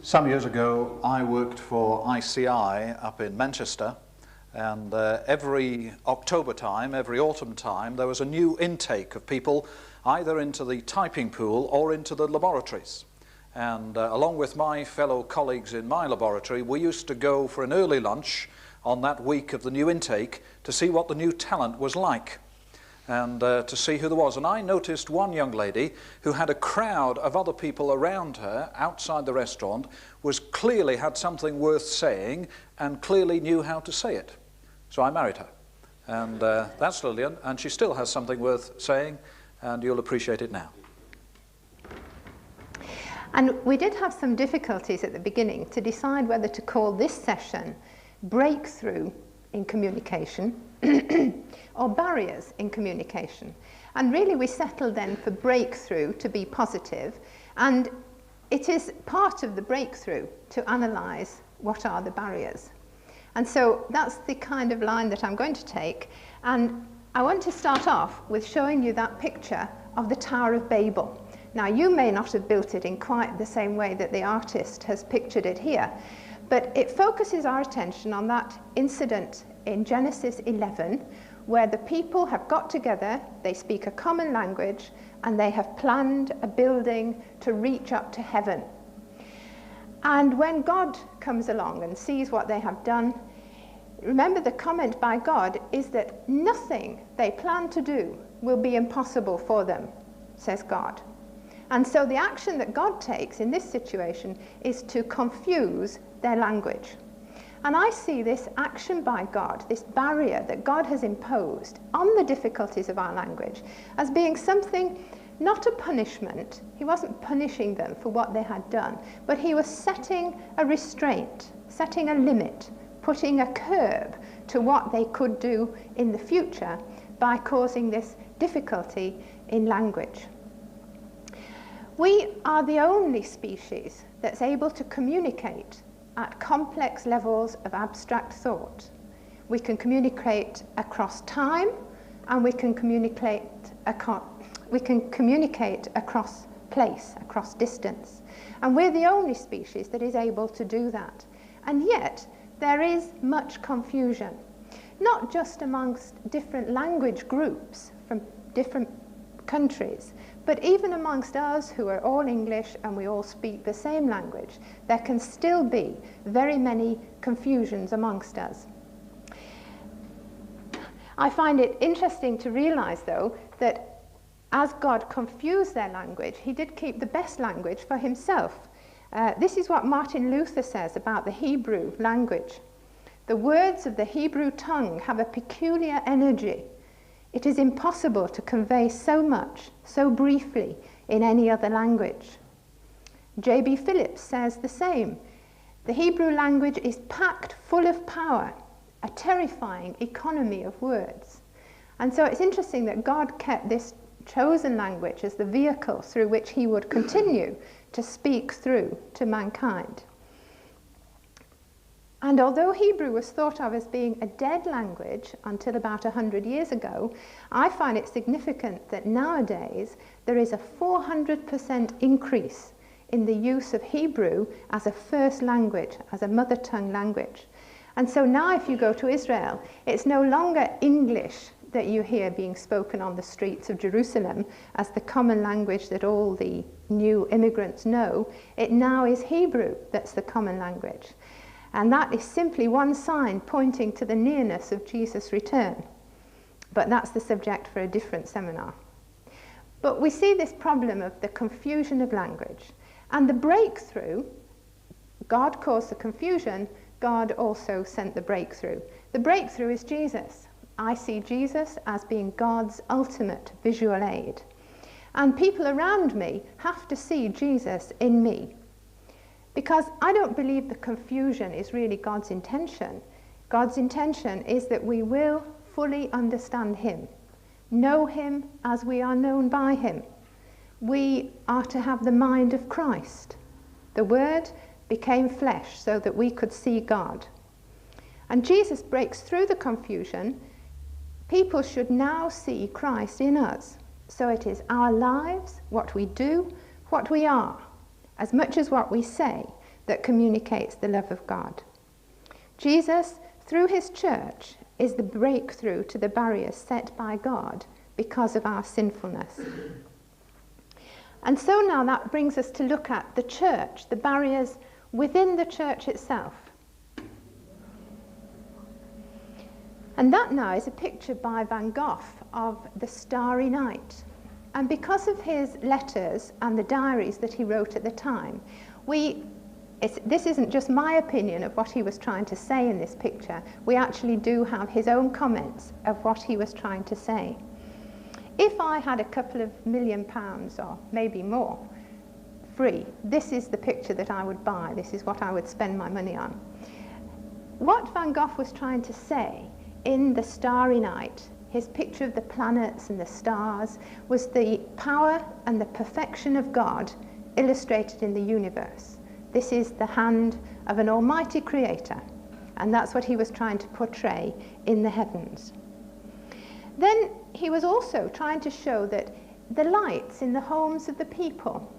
Some years ago, I worked for ICI up in Manchester, and every October time, every autumn time, there was a new intake of people either into the typing pool or into the laboratories. And along with my fellow colleagues in my laboratory, we used to go for an early lunch on that week of the new intake to see what the new talent was like, and to see who there was. And I noticed one young lady who had a crowd of other people around her outside the restaurant, clearly had something worth saying and clearly knew how to say it. So I married her. And that's Lillian, and she still has something worth saying, and you'll appreciate it now. And we did have some difficulties at the beginning to decide whether to call this session Breakthrough in Communication or Barriers in Communication. And really we settled then for breakthrough to be positive, and it is part of the breakthrough to analyse what are the barriers. And so that's the kind of line that I'm going to take, and I want to start off with showing you that picture of the Tower of Babel. Now you may not have built it in quite the same way that the artist has pictured it here, but it focuses our attention on that incident in Genesis 11, where the people have got together, they speak a common language, and they have planned a building to reach up to heaven. And when God comes along and sees what they have done, remember the comment by God is that nothing they plan to do will be impossible for them, says God. And so the action that God takes in this situation is to confuse their language. And I see this action by God, this barrier that God has imposed on the difficulties of our language, as being something, not a punishment. He wasn't punishing them for what they had done, but he was setting a restraint, setting a limit, putting a curb to what they could do in the future by causing this difficulty in language. We are the only species that's able to communicate at complex levels of abstract thought. We can communicate across time, and we can communicate across place, across distance. And we're the only species that is able to do that. And yet, there is much confusion, not just amongst different language groups from different countries, but even amongst us who are all English and we all speak the same language, there can still be very many confusions amongst us. I find it interesting to realize, though, that as God confused their language, he did keep the best language for himself. This is what Martin Luther says about the Hebrew language. The words of the Hebrew tongue have a peculiar energy. It is impossible to convey so much, so briefly, in any other language. J.B. Phillips says the same. The Hebrew language is packed full of power, a terrifying economy of words. And so it's interesting that God kept this chosen language as the vehicle through which he would continue to speak through to mankind. And although Hebrew was thought of as being a dead language until about 100 years ago, I find it significant that nowadays there is a 400% increase in the use of Hebrew as a first language, as a mother tongue language. And so now if you go to Israel, it's no longer English that you hear being spoken on the streets of Jerusalem as the common language that all the new immigrants know. It now is Hebrew that's the common language. And that is simply one sign pointing to the nearness of Jesus' return. But that's the subject for a different seminar. But we see this problem of the confusion of language. And the breakthrough, God caused the confusion, God also sent the breakthrough. The breakthrough is Jesus. I see Jesus as being God's ultimate visual aid. And people around me have to see Jesus in me. Because I don't believe the confusion is really God's intention. God's intention is that we will fully understand him, know him as we are known by him. We are to have the mind of Christ. The Word became flesh so that we could see God. And Jesus breaks through the confusion. People should now see Christ in us. So it is our lives, what we do, what we are, as much as what we say, that communicates the love of God. Jesus, through his church, is the breakthrough to the barriers set by God because of our sinfulness. And so now that brings us to look at the church, the barriers within the church itself. And that now is a picture by Van Gogh of the Starry Night. And because of his letters and the diaries that he wrote at the time, this isn't just my opinion of what he was trying to say in this picture. We actually do have his own comments of what he was trying to say. If I had a couple of £1 million, or maybe more, free, this is the picture that I would buy. This is what I would spend my money on. What Van Gogh was trying to say in the Starry Night, his picture of the planets and the stars, was the power and the perfection of God illustrated in the universe. This is the hand of an almighty creator, and that's what he was trying to portray in the heavens. Then he was also trying to show that the lights in the homes of the people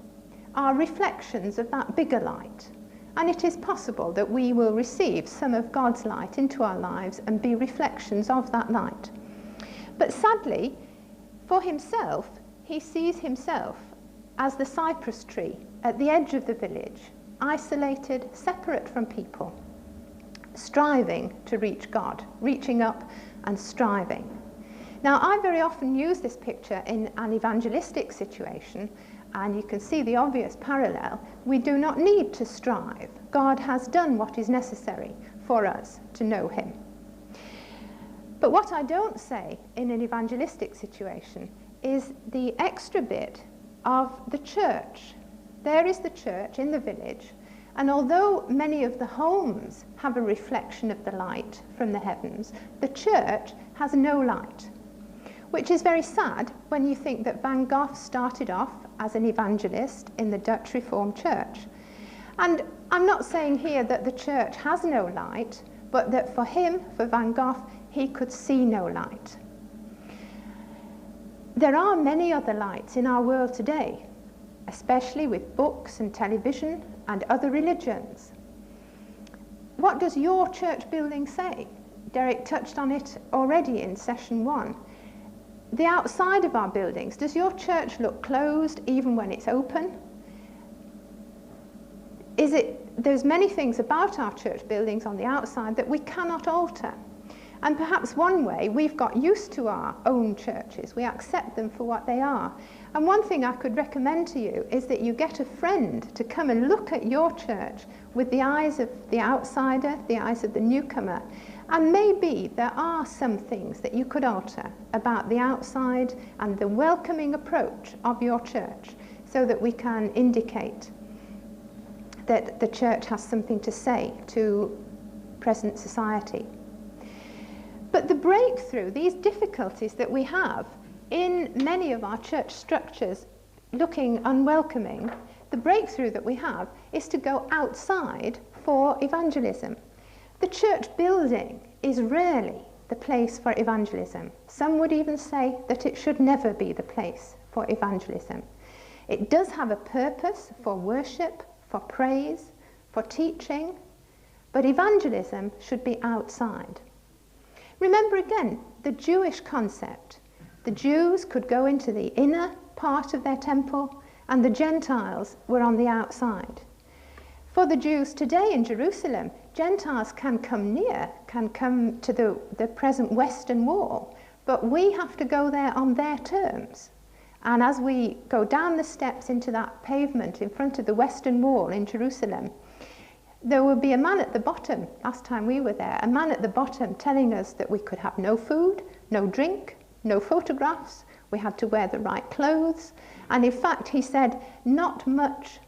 are reflections of that bigger light. And it is possible that we will receive some of God's light into our lives and be reflections of that light. But sadly, for himself, he sees himself as the cypress tree at the edge of the village, isolated, separate from people, striving to reach God, reaching up and striving. Now, I very often use this picture in an evangelistic situation, and you can see the obvious parallel. We do not need to strive. God has done what is necessary for us to know him. But what I don't say in an evangelistic situation is the extra bit of the church. There is the church in the village, and although many of the homes have a reflection of the light from the heavens, the church has no light, which is very sad when you think that Van Gogh started off as an evangelist in the Dutch Reformed Church. And I'm not saying here that the church has no light, but that for him, for Van Gogh, he could see no light. There are many other lights in our world today, especially with books and television and other religions. What does your church building say? Derek touched on it already in session 1. The outside of our buildings, does your church look closed even when it's open? There's many things about our church buildings on the outside that we cannot alter. And perhaps one way, we've got used to our own churches. We accept them for what they are. And one thing I could recommend to you is that you get a friend to come and look at your church with the eyes of the outsider, the eyes of the newcomer. And maybe there are some things that you could alter about the outside and the welcoming approach of your church, so that we can indicate that the church has something to say to present society. But the breakthrough, these difficulties that we have in many of our church structures looking unwelcoming, the breakthrough that we have is to go outside for evangelism. The church building is rarely the place for evangelism. Some would even say that it should never be the place for evangelism. It does have a purpose for worship, for praise, for teaching, but evangelism should be outside. Remember again the Jewish concept. The Jews could go into the inner part of their temple, and the Gentiles were on the outside. For the Jews today in Jerusalem, Gentiles can come near, can come to the present Western Wall, but we have to go there on their terms. And as we go down the steps into that pavement in front of the Western Wall in Jerusalem, there will be a man at the bottom, last time we were there, a man at the bottom telling us that we could have no food, no drink, no photographs, we had to wear the right clothes, and in fact he said, not much.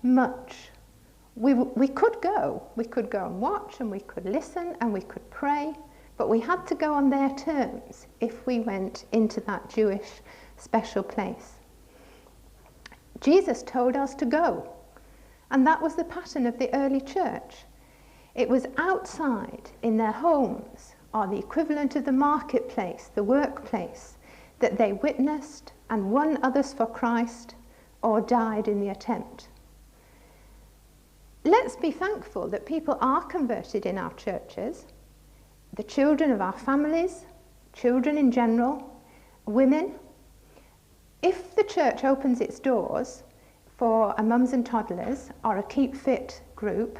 We could go and watch, and we could listen, and we could pray, but we had to go on their terms if we went into that Jewish special place. Jesus told us to go, and that was the pattern of the early church. It was outside in their homes, or the equivalent of the marketplace, the workplace, that they witnessed and won others for Christ or died in the attempt. Let's be thankful that people are converted in our churches, the children of our families, children in general, women. If the church opens its doors for a mums and toddlers or a keep fit group,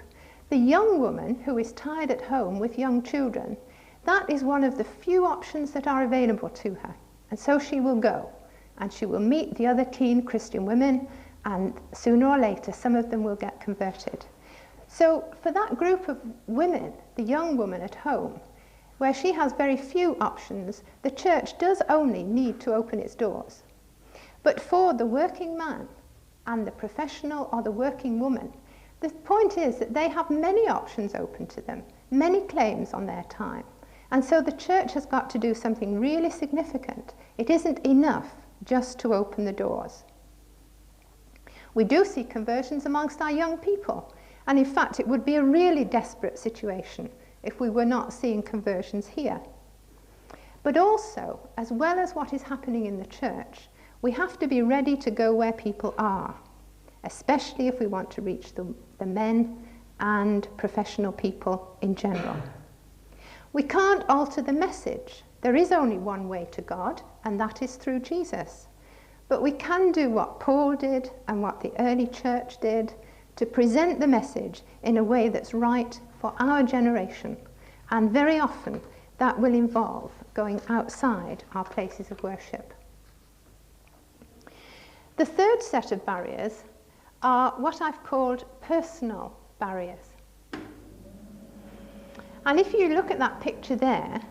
the young woman who is tired at home with young children, that is one of the few options that are available to her. And so she will go, and she will meet the other keen Christian women, and sooner or later some of them will get converted. So for that group of women, the young woman at home, where she has very few options, the church does only need to open its doors. But for the working man and the professional or the working woman, the point is that they have many options open to them, many claims on their time. And so the church has got to do something really significant. It isn't enough just to open the doors. We do see conversions amongst our young people. And in fact, it would be a really desperate situation if we were not seeing conversions here. But also, as well as what is happening in the church, we have to be ready to go where people are, especially if we want to reach the men and professional people in general. We can't alter the message. There is only one way to God, and that is through Jesus. But we can do what Paul did and what the early church did, to present the message in a way that's right for our generation. And very often that will involve going outside our places of worship. The third set of barriers are what I've called personal barriers. And if you look at that picture there,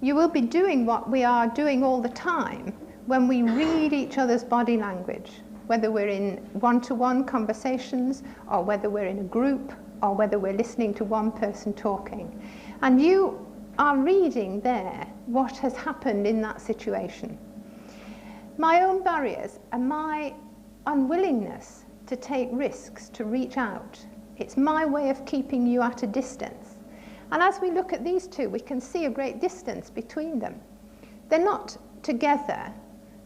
you will be doing what we are doing all the time when we read each other's body language, whether we're in one-to-one conversations, or whether we're in a group, or whether we're listening to one person talking. And you are reading there what has happened in that situation. My own barriers are my unwillingness to take risks, to reach out. It's my way of keeping you at a distance. And as we look at these two, we can see a great distance between them. They're not together,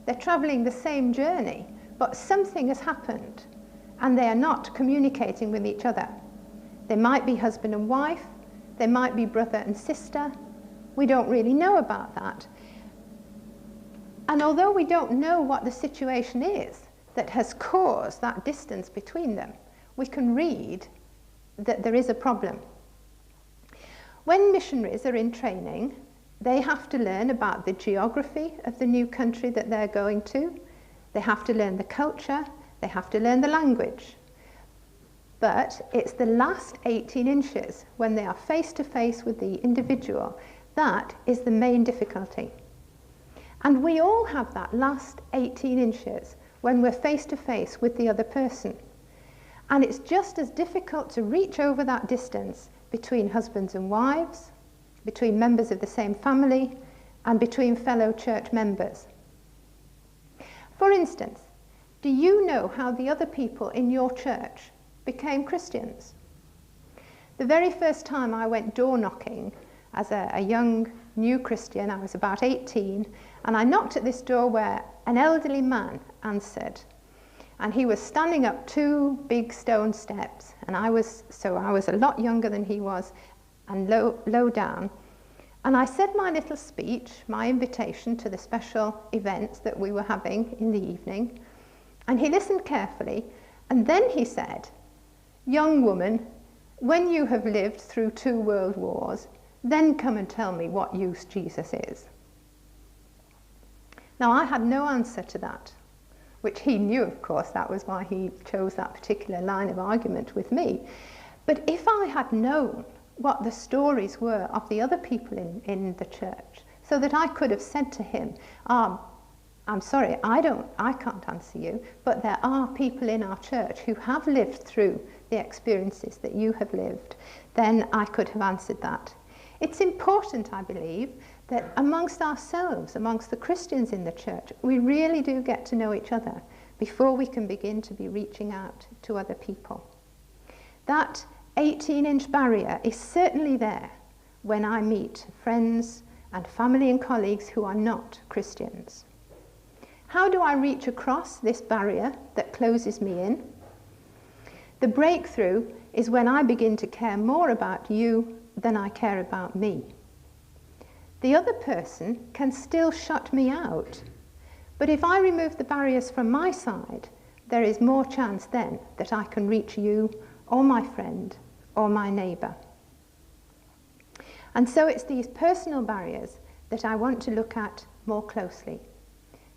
they're traveling the same journey, but something has happened and they are not communicating with each other. They might be husband and wife, they might be brother and sister. We don't really know about that. And although we don't know what the situation is that has caused that distance between them, we can read that there is a problem. When missionaries are in training, they have to learn about the geography of the new country that they're going to. They have to learn the culture, they have to learn the language. But it's the last 18 inches, when they are face to face with the individual, that is the main difficulty. And we all have that last 18 inches when we're face to face with the other person. And it's just as difficult to reach over that distance between husbands and wives, between members of the same family, and between fellow church members. For instance, do you know how the other people in your church became Christians? The very first time I went door knocking as a young new Christian, I was about 18, and I knocked at this door where an elderly man answered. And he was standing up 2 big stone steps, and I was a lot younger than he was, and low down. And I said my little speech, my invitation to the special event that we were having in the evening, and he listened carefully, and then he said, "Young woman, when you have lived through 2 world wars, then come and tell me what use Jesus is." Now, I had no answer to that, which he knew, of course. That was why he chose that particular line of argument with me. But if I had known what the stories were of the other people in the church, so that I could have said to him, I'm sorry, I can't answer you, but there are people in our church who have lived through the experiences that you have lived, then I could have answered that. It's important, I believe, that amongst ourselves, amongst the Christians in the church, we really do get to know each other before we can begin to be reaching out to other people. That 18-inch barrier is certainly there when I meet friends and family and colleagues who are not Christians. How do I reach across this barrier that closes me in? The breakthrough is when I begin to care more about you than I care about me. The other person can still shut me out, but if I remove the barriers from my side, there is more chance then that I can reach you or my friend or my neighbour. And so it's these personal barriers that I want to look at more closely.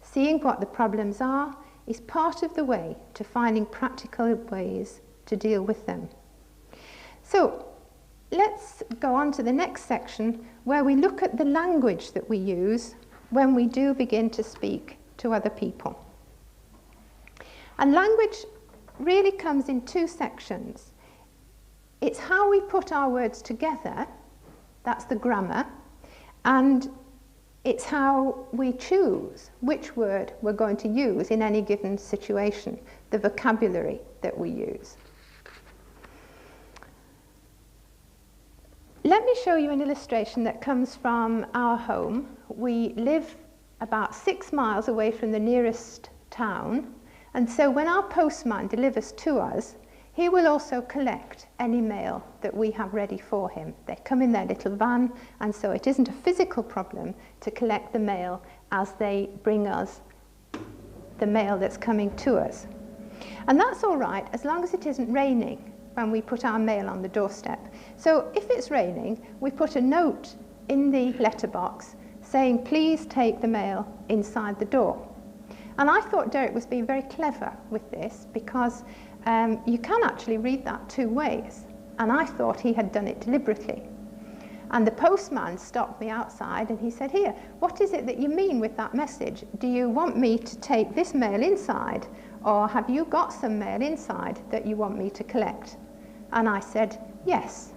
Seeing what the problems are is part of the way to finding practical ways to deal with them. So let's go on to the next section where we look at the language that we use when we do begin to speak to other people. And language really comes in two sections. It's how we put our words together, that's the grammar, and it's how we choose which word we're going to use in any given situation, the vocabulary that we use. Let me show you an illustration that comes from our home. We live about 6 miles away from the nearest town, and so when our postman delivers to us, he will also collect any mail that we have ready for him. They come in their little van, and so it isn't a physical problem to collect the mail as they bring us the mail that's coming to us. And that's all right as long as it isn't raining when we put our mail on the doorstep. So if it's raining, we put a note in the letterbox saying, please take the mail inside the door. And I thought Derek was being very clever with this because you can actually read that two ways. And I thought he had done it deliberately. And the postman stopped me outside and he said, here, what is it that you mean with that message? Do you want me to take this mail inside, or have you got some mail inside that you want me to collect? And I said, yes.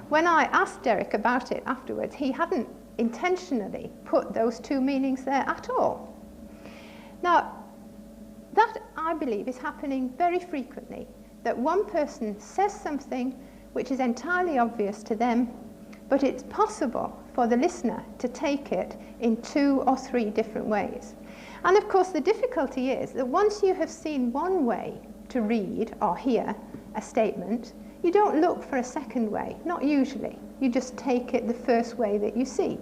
When I asked Derek about it afterwards, he hadn't intentionally put those two meanings there at all. Now, that, I believe, is happening very frequently, that one person says something which is entirely obvious to them, but it's possible for the listener to take it in 2 or 3 different ways. And of course, the difficulty is that once you have seen one way to read or hear a statement, you don't look for a second way, not usually. You just take it the first way that you see.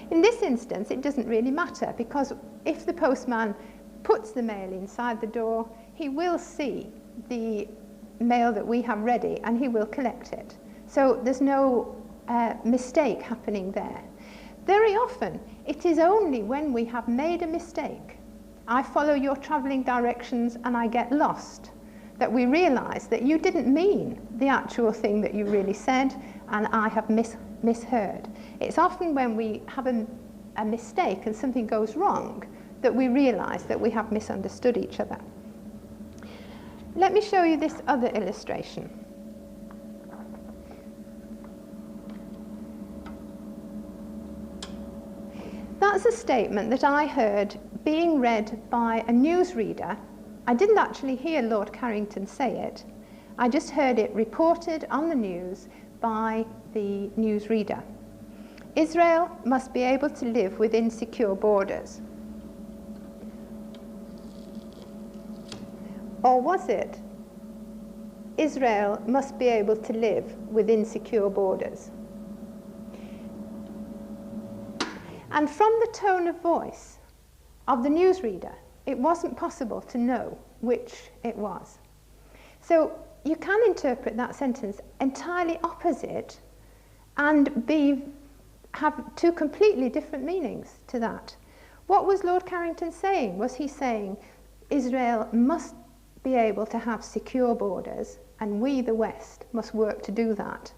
In this instance, it doesn't really matter, because if the postman puts the mail inside the door, he will see the mail that we have ready and he will collect it. So there's no mistake happening there. Very often, it is only when we have made a mistake, I follow your travelling directions and I get lost, that we realise that you didn't mean the actual thing that you really said and I have misheard. It's often when we have a mistake and something goes wrong that we realise that we have misunderstood each other. Let me show you this other illustration. That's a statement that I heard being read by a newsreader. I didn't actually hear Lord Carrington say it. I just heard it reported on the news by the newsreader. Israel must be able to live within secure borders. Or was it, Israel must be able to live within secure borders? And from the tone of voice of the newsreader, it wasn't possible to know which it was. So you can interpret that sentence entirely opposite and be have two completely different meanings to that. What was Lord Carrington saying? Was he saying Israel must be able to have secure borders and we, the West, must work to do that?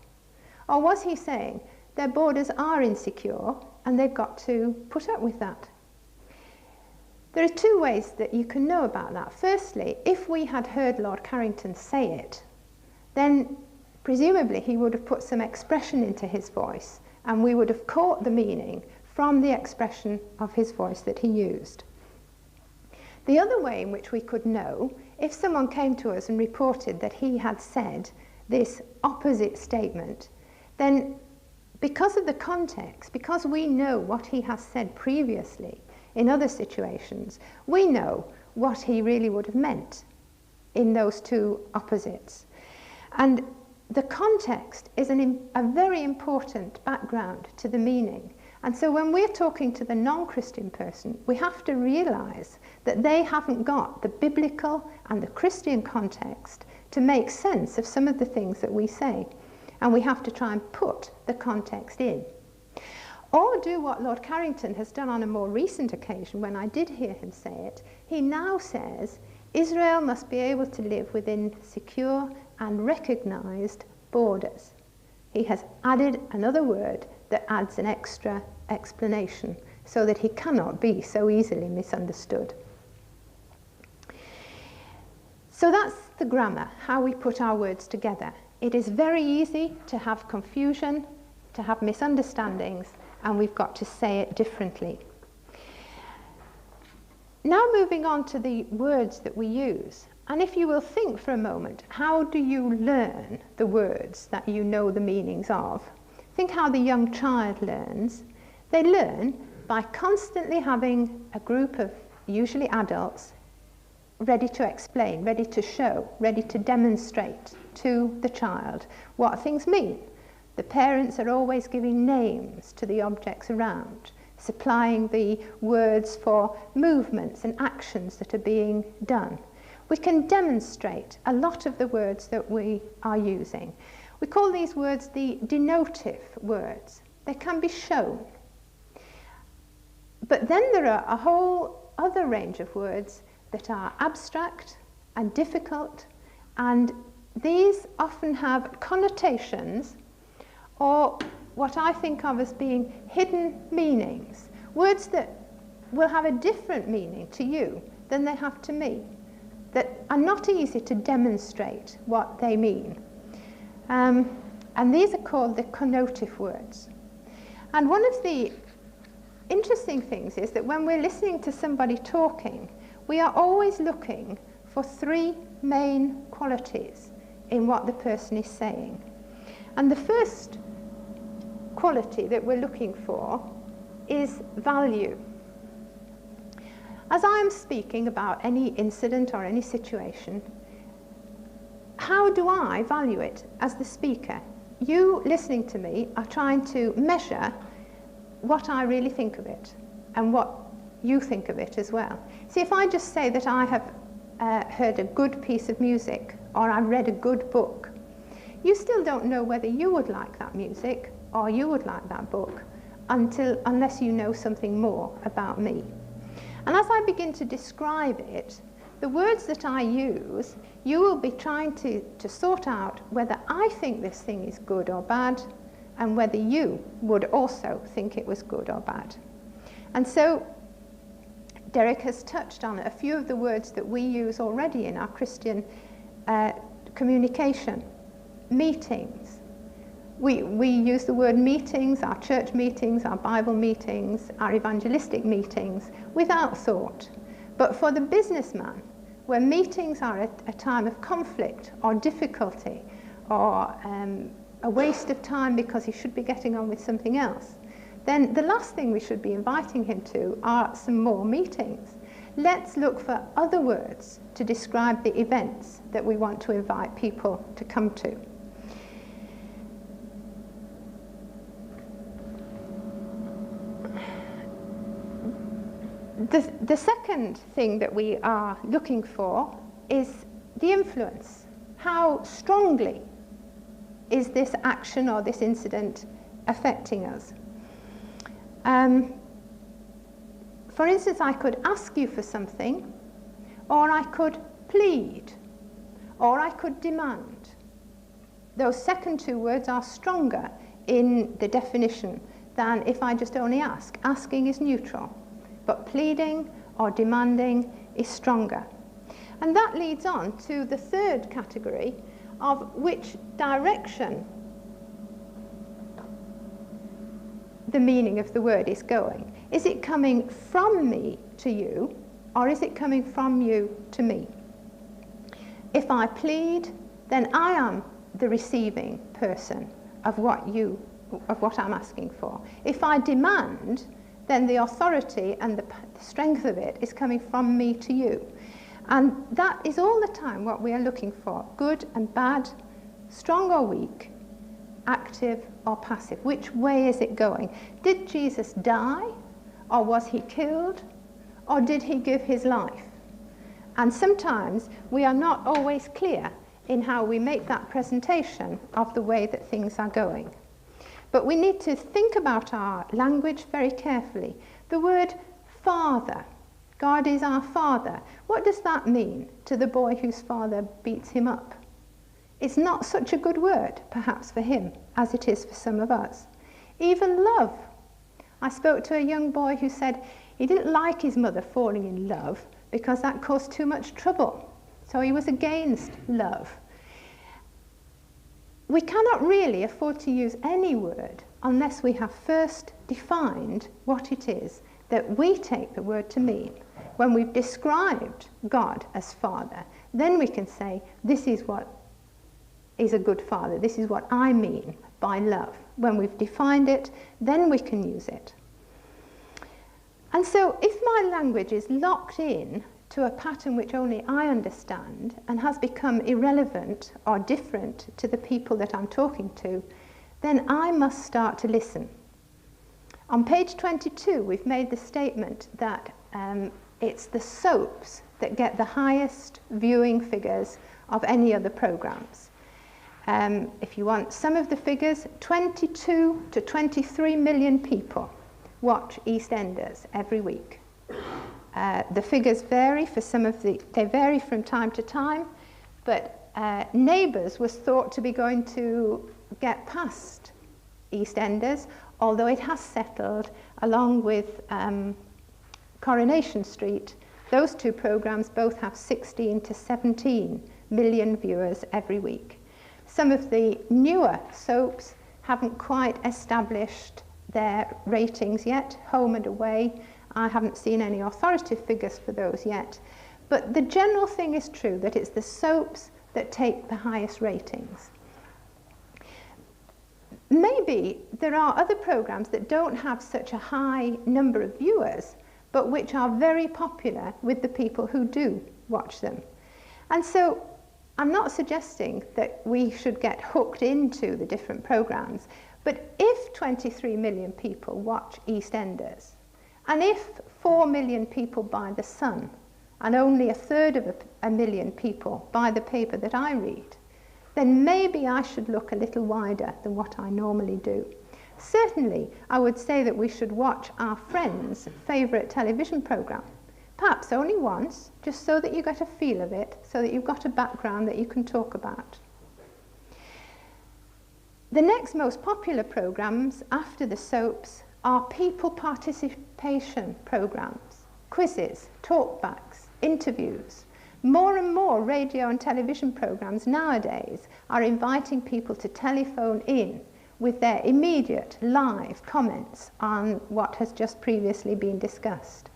Or was he saying their borders are insecure and they've got to put up with that? There are two ways that you can know about that. Firstly, if we had heard Lord Carrington say it, then presumably he would have put some expression into his voice and we would have caught the meaning from the expression of his voice that he used. The other way in which we could know, if someone came to us and reported that he had said this opposite statement, then because of the context, because we know what he has said previously in other situations, we know what he really would have meant in those two opposites. And the context is a very important background to the meaning. And so when we're talking to the non-Christian person, we have to realize that they haven't got the biblical and the Christian context to make sense of some of the things that we say. And we have to try and put the context in. Or do what Lord Carrington has done on a more recent occasion when I did hear him say it. He now says Israel must be able to live within secure and recognized borders. He has added another word that adds an extra explanation so that he cannot be so easily misunderstood. So that's the grammar, how we put our words together. It is very easy to have confusion, to have misunderstandings, and we've got to say it differently. Now moving on to the words that we use. And if you will think for a moment, how do you learn the words that you know the meanings of? Think how the young child learns. They learn by constantly having a group of usually adults ready to explain, ready to show, ready to demonstrate to the child what things mean. The parents are always giving names to the objects around, supplying the words for movements and actions that are being done. We can demonstrate a lot of the words that we are using. We call these words the denotive words. They can be shown. But then there are a whole other range of words that are abstract and difficult, and these often have connotations or what I think of as being hidden meanings, words that will have a different meaning to you than they have to me, that are not easy to demonstrate what they mean. And these are called the connotative words. And one of the interesting things is that when we're listening to somebody talking, we are always looking for three main qualities in what the person is saying. And the first quality that we're looking for is value. As I am speaking about any incident or any situation, how do I value it as the speaker? You listening to me are trying to measure what I really think of it and what you think of it as well. See, if I just say that I have heard a good piece of music or I've read a good book, you still don't know whether you would like that music or you would like that book unless you know something more about me. And as I begin to describe it, the words that I use, you will be trying to sort out whether I think this thing is good or bad, and whether you would also think it was good or bad. And so Derek has touched on a few of the words that we use already in our Christian communication. Meetings. We use the word meetings, our church meetings, our Bible meetings, our evangelistic meetings, without thought. But for the businessman, where meetings are a time of conflict or difficulty or a waste of time because he should be getting on with something else, then the last thing we should be inviting him to are some more meetings. Let's look for other words to describe the events that we want to invite people to come to. The second thing that we are looking for is the influence. How strongly is this action or this incident affecting us? For instance, I could ask you for something, or I could plead, or I could demand. Those second two words are stronger in the definition than if I just only ask. Asking is neutral, but pleading or demanding is stronger. And that leads on to the third category of which direction the meaning of the word is going. Is it coming from me to you, or is it coming from you to me? If I plead, then I am the receiving person of what I'm asking for. If I demand, then the authority and the strength of it is coming from me to you. And that is all the time what we are looking for: good and bad, strong or weak, active or passive. Which way is it going? Did Jesus die, or was he killed, or did he give his life? And sometimes we are not always clear in how we make that presentation of the way that things are going. But we need to think about our language very carefully. The word father, God is our father. What does that mean to the boy whose father beats him up? It's not such a good word, perhaps, for him, as it is for some of us. Even love. I spoke to a young boy who said he didn't like his mother falling in love because that caused too much trouble. So he was against love. We cannot really afford to use any word unless we have first defined what it is that we take the word to mean. When we've described God as Father, then we can say, this is what is a good father. This is what I mean by love. When we've defined it, then we can use it. And so if my language is locked in to a pattern which only I understand and has become irrelevant or different to the people that I'm talking to, then I must start to listen. On page 22, we've made the statement that it's the soaps that get the highest viewing figures of any other programs. If you want some of the figures, 22 to 23 million people watch EastEnders every week. The figures vary for they vary from time to time, but Neighbours was thought to be going to get past EastEnders, although it has settled along with Coronation Street. Those two programs both have 16 to 17 million viewers every week. Some of the newer soaps haven't quite established their ratings yet, Home and Away. I haven't seen any authoritative figures for those yet. But the general thing is true, that it's the soaps that take the highest ratings. Maybe there are other programs that don't have such a high number of viewers, but which are very popular with the people who do watch them. And so I'm not suggesting that we should get hooked into the different programs, but if 23 million people watch EastEnders, and if 4 million people buy The Sun, and only 1/3 of a million people buy the paper that I read, then maybe I should look a little wider than what I normally do. Certainly, I would say that we should watch our friends' favourite television programme, perhaps only once, just so that you get a feel of it, so that you've got a background that you can talk about. The next most popular programmes after the soaps are people participation programmes, quizzes, talkbacks, interviews. More and more radio and television programmes nowadays are inviting people to telephone in with their immediate live comments on what has just previously been discussed.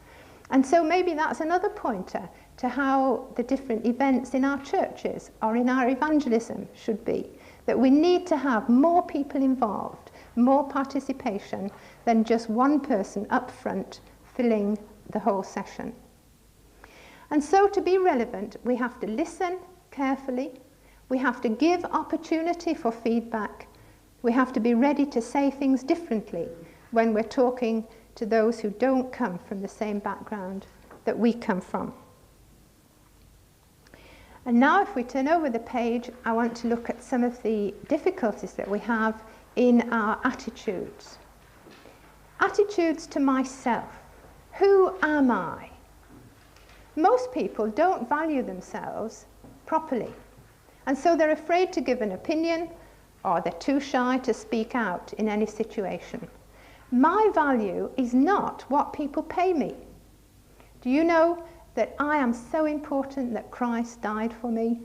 And so maybe that's another pointer to how the different events in our churches or in our evangelism should be, that we need to have more people involved, more participation than just one person up front filling the whole session. And so to be relevant, we have to listen carefully, we have to give opportunity for feedback, we have to be ready to say things differently when we're talking to those who don't come from the same background that we come from. And now if we turn over the page, I want to look at some of the difficulties that we have in our attitudes. Attitudes to myself. Who am I? Most people don't value themselves properly, and so they're afraid to give an opinion, or they're too shy to speak out in any situation. My value is not what people pay me. Do you know that I am so important that Christ died for me?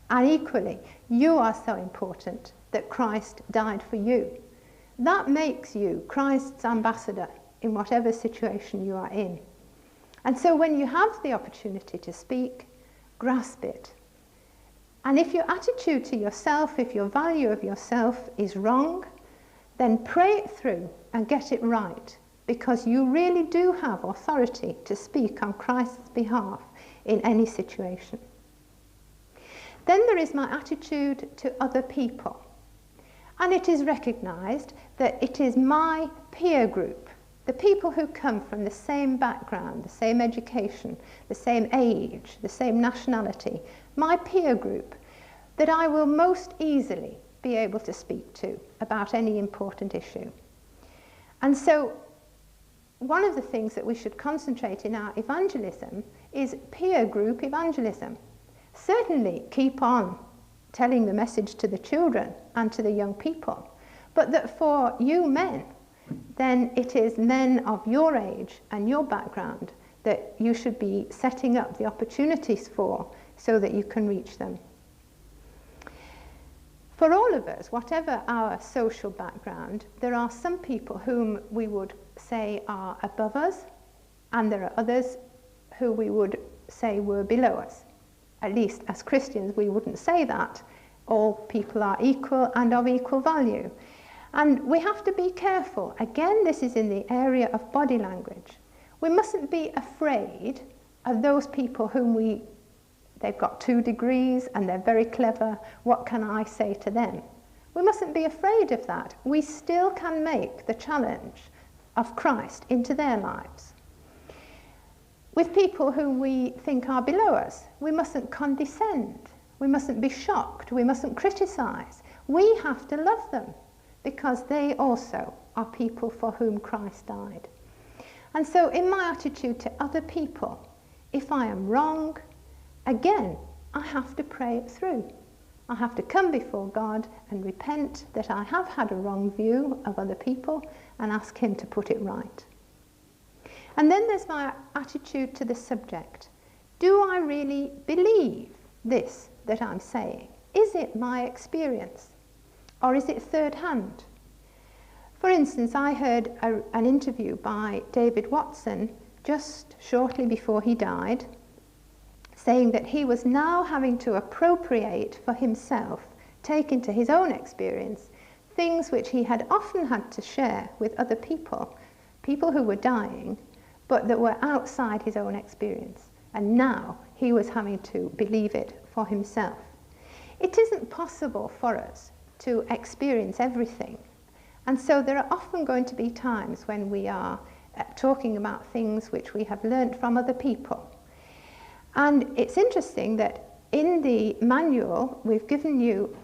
And equally, you are so important that Christ died for you. That makes you Christ's ambassador in whatever situation you are in. And so when you have the opportunity to speak, grasp it. And if your attitude to yourself, if your value of yourself is wrong, then pray it through and get it right, because you really do have authority to speak on Christ's behalf in any situation. Then there is my attitude to other people. And it is recognized that it is my peer group, the people who come from the same background, the same education, the same age, the same nationality, my peer group, that I will most easily be able to speak to about any important issue. And so one of the things that we should concentrate in our evangelism is peer group evangelism. Certainly keep on telling the message to the children and to the young people, but that for you men, then it is men of your age and your background that you should be setting up the opportunities for, so that you can reach them. For all of us, whatever our social background, there are some people whom we would say are above us, and there are others who we would say were below us. At least as Christians, we wouldn't say that. All people are equal and of equal value. And we have to be careful. Again, this is in the area of body language. We mustn't be afraid of those people whom they've got 2 degrees and they're very clever. What can I say to them? We mustn't be afraid of that. We still can make the challenge of Christ into their lives. With people whom we think are below us, we mustn't condescend. We mustn't be shocked. We mustn't criticize. We have to love them, because they also are people for whom Christ died. And so in my attitude to other people, if I am wrong, again, I have to pray it through. I have to come before God and repent that I have had a wrong view of other people and ask him to put it right. And then there's my attitude to the subject. Do I really believe this that I'm saying? Is it my experience? Or is it third hand? For instance, I heard an interview by David Watson just shortly before he died, saying that he was now having to appropriate for himself, take into his own experience, things which he had often had to share with other people, people who were dying, but that were outside his own experience. And now he was having to believe it for himself. It isn't possible for us to experience everything. And so there are often going to be times when we are talking about things which we have learnt from other people. And it's interesting that in the manual we've given you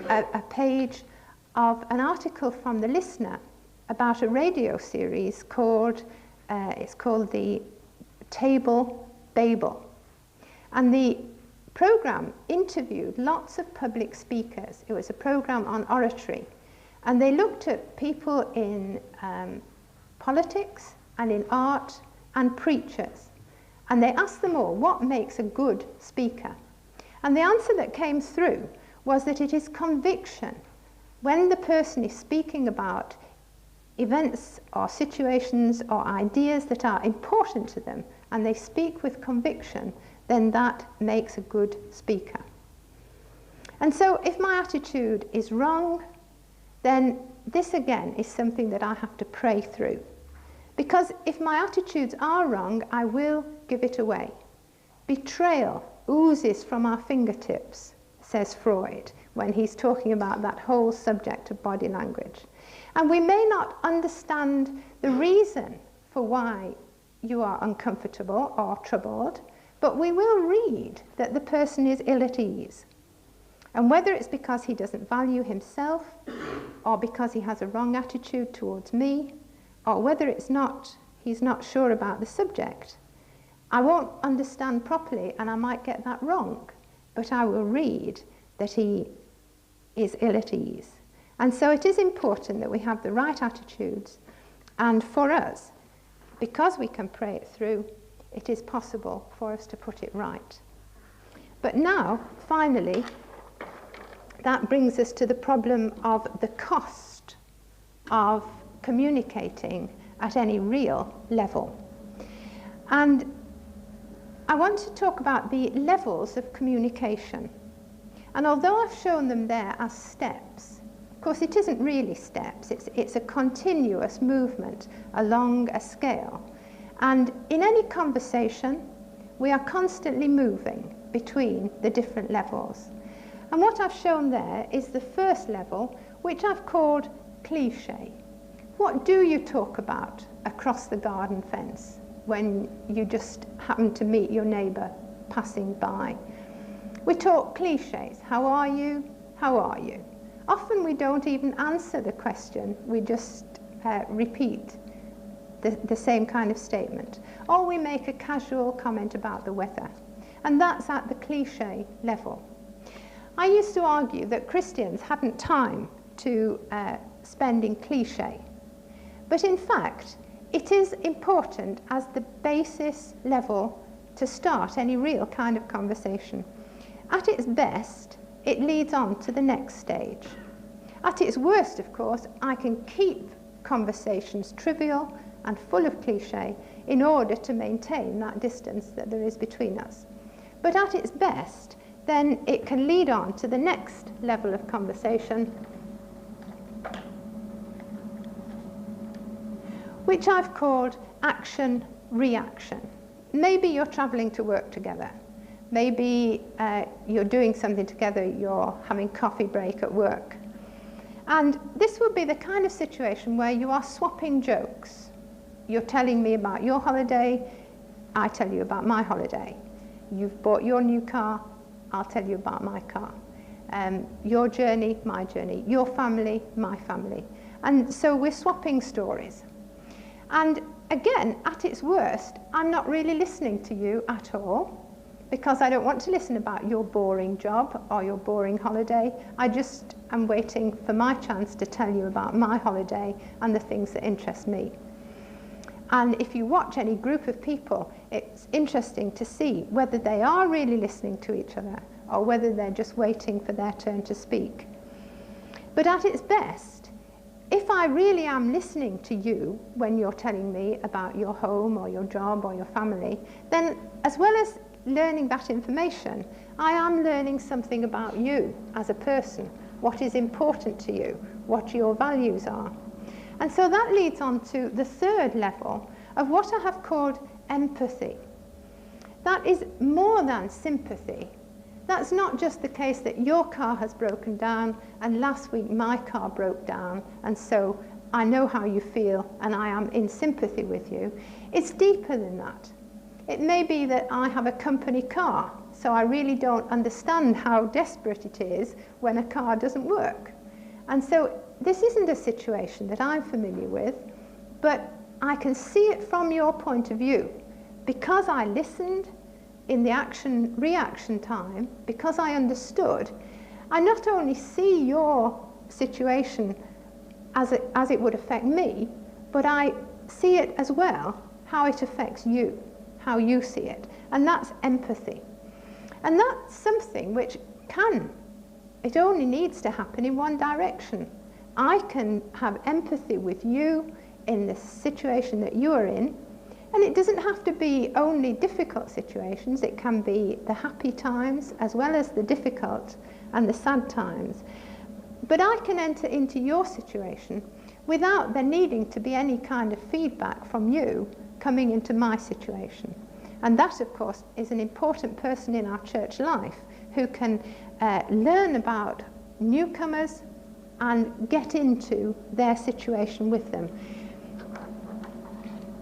a page of an article from the listener about a radio series called, it's called the Table Babel. And the program interviewed lots of public speakers. It was a program on oratory. And they looked at people in politics and in art and preachers. And they asked them all, what makes a good speaker? And the answer that came through was that it is conviction. When the person is speaking about events or situations or ideas that are important to them, and they speak with conviction, then that makes a good speaker. And so if my attitude is wrong, then this again is something that I have to pray through. Because if my attitudes are wrong, I will give it away. Betrayal oozes from our fingertips, says Freud, when he's talking about that whole subject of body language. And we may not understand the reason for why you are uncomfortable or troubled, but we will read that the person is ill at ease. And whether it's because he doesn't value himself, or because he has a wrong attitude towards me, or whether he's not sure about the subject, I won't understand properly and I might get that wrong, but I will read that he is ill at ease. And so it is important that we have the right attitudes, and for us, because we can pray it through, it is possible for us to put it right. But now, finally, that brings us to the problem of the cost of communicating at any real level. And I want to talk about the levels of communication. And although I've shown them there as steps, of course it isn't really steps, it's a continuous movement along a scale. And in any conversation, we are constantly moving between the different levels. And what I've shown there is the first level, which I've called cliché. What do you talk about across the garden fence when you just happen to meet your neighbour passing by? We talk clichés. How are you? How are you? Often we don't even answer the question, we just repeat the same kind of statement. Or we make a casual comment about the weather. And that's at the cliché level. I used to argue that Christians hadn't time to spend in cliché. But in fact, it is important as the basis level to start any real kind of conversation. At its best, it leads on to the next stage. At its worst, of course, I can keep conversations trivial and full of cliché in order to maintain that distance that there is between us. But at its best, then it can lead on to the next level of conversation, which I've called action-reaction. Maybe you're travelling to work together. Maybe you're doing something together, you're having coffee break at work. And this would be the kind of situation where you are swapping jokes. You're telling me about your holiday, I tell you about my holiday. You've bought your new car, I'll tell you about my car. Your journey, my journey. Your family, my family. And so we're swapping stories. And again, at its worst, I'm not really listening to you at all, because I don't want to listen about your boring job or your boring holiday. I just am waiting for my chance to tell you about my holiday and the things that interest me. And if you watch any group of people, it's interesting to see whether they are really listening to each other or whether they're just waiting for their turn to speak. But at its best, if I really am listening to you when you're telling me about your home or your job or your family, then as well as learning that information, I am learning something about you as a person, what is important to you, what your values are. And so that leads on to the third level of what I have called empathy. That is more than sympathy. That's not just the case that your car has broken down and last week my car broke down and so I know how you feel and I am in sympathy with you. It's deeper than that. It may be that I have a company car, so I really don't understand how desperate it is when a car doesn't work. And so this isn't a situation that I'm familiar with, but I can see it from your point of view. Because I listened in the action-reaction time, because I understood, I not only see your situation as it would affect me, but I see it as well, how it affects you, how you see it. And that's empathy. And that's something which it only needs to happen in one direction. I can have empathy with you in the situation that you are in, and it doesn't have to be only difficult situations, it can be the happy times as well as the difficult and the sad times. But I can enter into your situation without there needing to be any kind of feedback from you coming into my situation. And that, of course, is an important person in our church life who can learn about newcomers and get into their situation with them.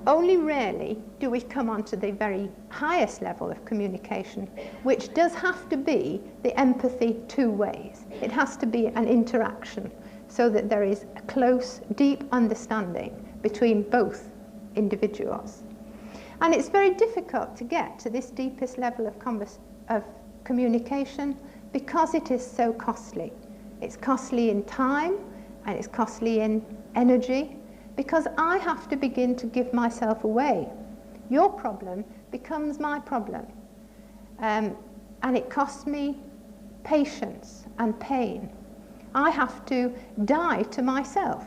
Only rarely do we come on to the very highest level of communication, which does have to be the empathy two ways. It has to be an interaction so that there is a close, deep understanding between both individuals. And it's very difficult to get to this deepest level of communication because it is so costly. It's costly in time and it's costly in energy, because I have to begin to give myself away. Your problem becomes my problem. And it costs me patience and pain. I have to die to myself.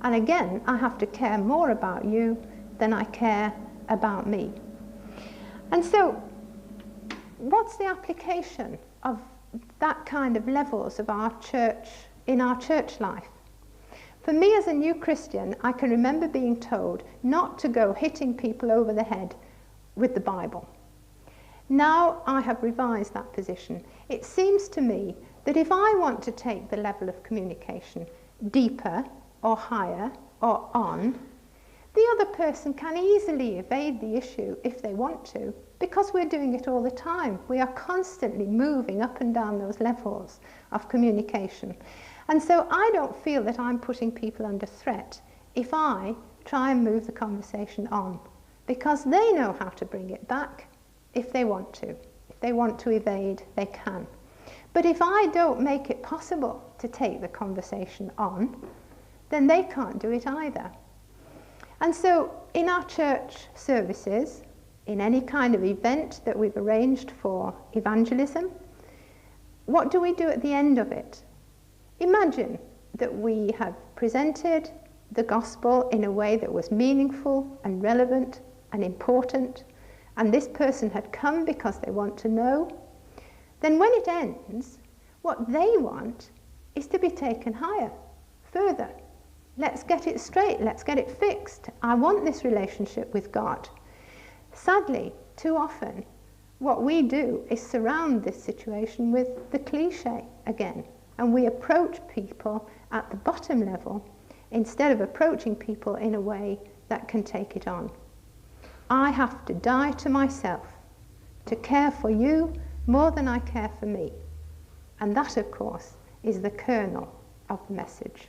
And again, I have to care more about you than I care about me. And so, what's the application of that kind of levels of our church, in our church life? For me as a new Christian, I can remember being told not to go hitting people over the head with the Bible. Now I have revised that position. It seems to me that if I want to take the level of communication deeper or higher or on, the other person can easily evade the issue if they want to, because we're doing it all the time. We are constantly moving up and down those levels of communication. And so I don't feel that I'm putting people under threat if I try and move the conversation on, because they know how to bring it back if they want to. If they want to evade, they can. But if I don't make it possible to take the conversation on, then they can't do it either. And so in our church services, in any kind of event that we've arranged for evangelism, what do we do at the end of it? Imagine that we have presented the gospel in a way that was meaningful and relevant and important, and this person had come because they want to know. Then when it ends, what they want is to be taken higher, further. Let's get it straight, let's get it fixed. I want this relationship with God. Sadly, too often, what we do is surround this situation with the cliche again. And we approach people at the bottom level instead of approaching people in a way that can take it on. I have to die to myself to care for you more than I care for me. And that, of course, is the kernel of the message.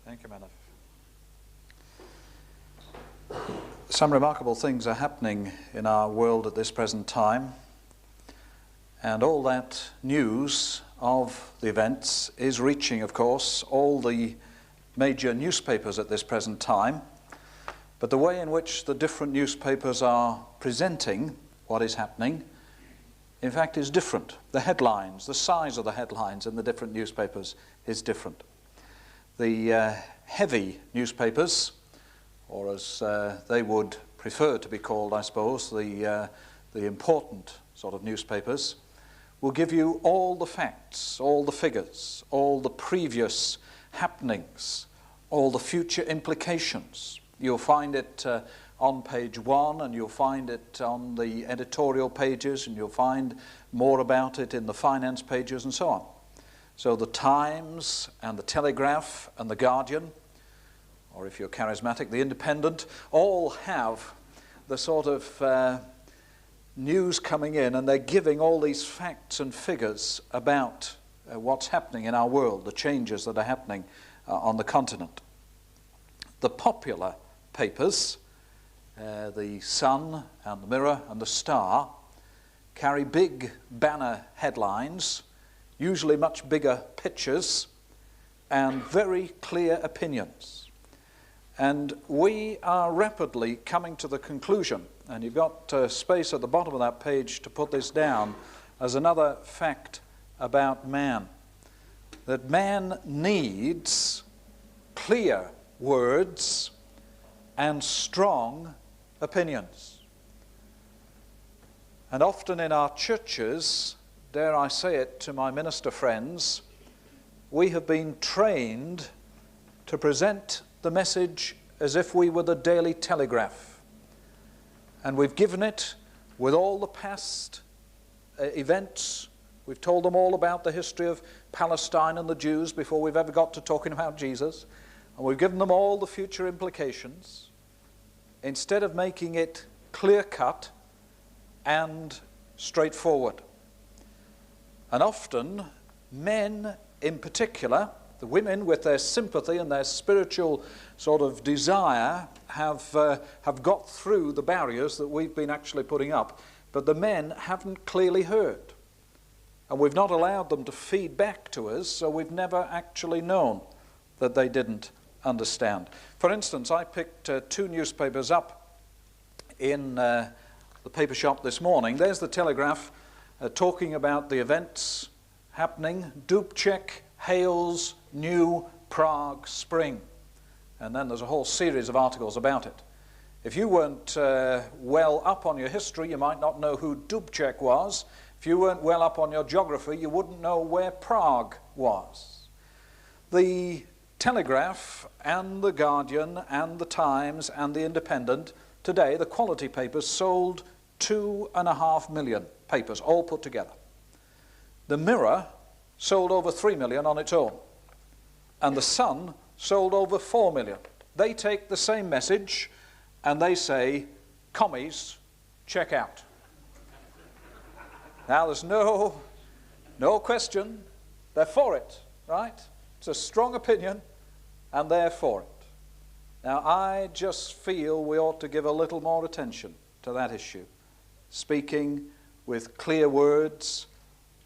Thank you, Manaf. Some remarkable things are happening in our world at this present time, and all that news of the events is reaching, of course, all the major newspapers at this present time. But the way in which the different newspapers are presenting what is happening, in fact, is different. The headlines, the size of the headlines in the different newspapers is different. The heavy newspapers, or as they would prefer to be called, I suppose, the important sort of newspapers, will give you all the facts, all the figures, all the previous happenings, all the future implications. You'll find it on page 1, and you'll find it on the editorial pages, and you'll find more about it in the finance pages and so on. So the Times and the Telegraph and the Guardian, or if you're charismatic, the Independent, all have the sort of news coming in, and they're giving all these facts and figures about what's happening in our world, the changes that are happening on the continent. The popular papers, the Sun and the Mirror and the Star, carry big banner headlines, usually much bigger pictures, and very clear opinions. And we are rapidly coming to the conclusion, and you've got space at the bottom of that page to put this down as another fact about man, that man needs clear words and strong opinions. And often in our churches, dare I say it to my minister friends, we have been trained to present the message as if we were the Daily Telegraph. And we've given it with all the past events. We've told them all about the history of Palestine and the Jews before we've ever got to talking about Jesus. And we've given them all the future implications, instead of making it clear-cut, and straightforward. And often, men in particular, the women with their sympathy and their spiritual sort of desire have got through the barriers that we've been actually putting up, but the men haven't clearly heard. And we've not allowed them to feed back to us, so we've never actually known that they didn't understand. For instance, I picked 2 newspapers up in the paper shop this morning. There's the Telegraph talking about the events happening. Dubček hails new Prague spring. And then there's a whole series of articles about it. If you weren't well up on your history, you might not know who Dubček was. If you weren't well up on your geography, you wouldn't know where Prague was. The Telegraph and the Guardian and the Times and the Independent, today the quality papers sold 2.5 million papers, all put together. The Mirror sold over 3 million on its own. And the Sun sold over 4 million. They take the same message and they say, commies, check out. Now there's no question, they're for it, right? It's a strong opinion and they're for it. Now I just feel we ought to give a little more attention to that issue, speaking with clear words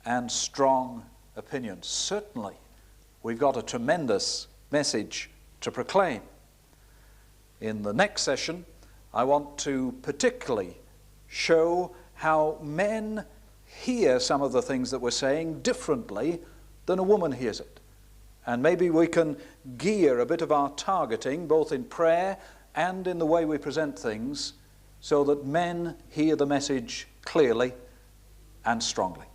and strong opinions. Certainly, we've got a tremendous message to proclaim. In the next session, I want to particularly show how men hear some of the things that we're saying differently than a woman hears it. And maybe we can gear a bit of our targeting, both in prayer and in the way we present things, so that men hear the message clearly and strongly.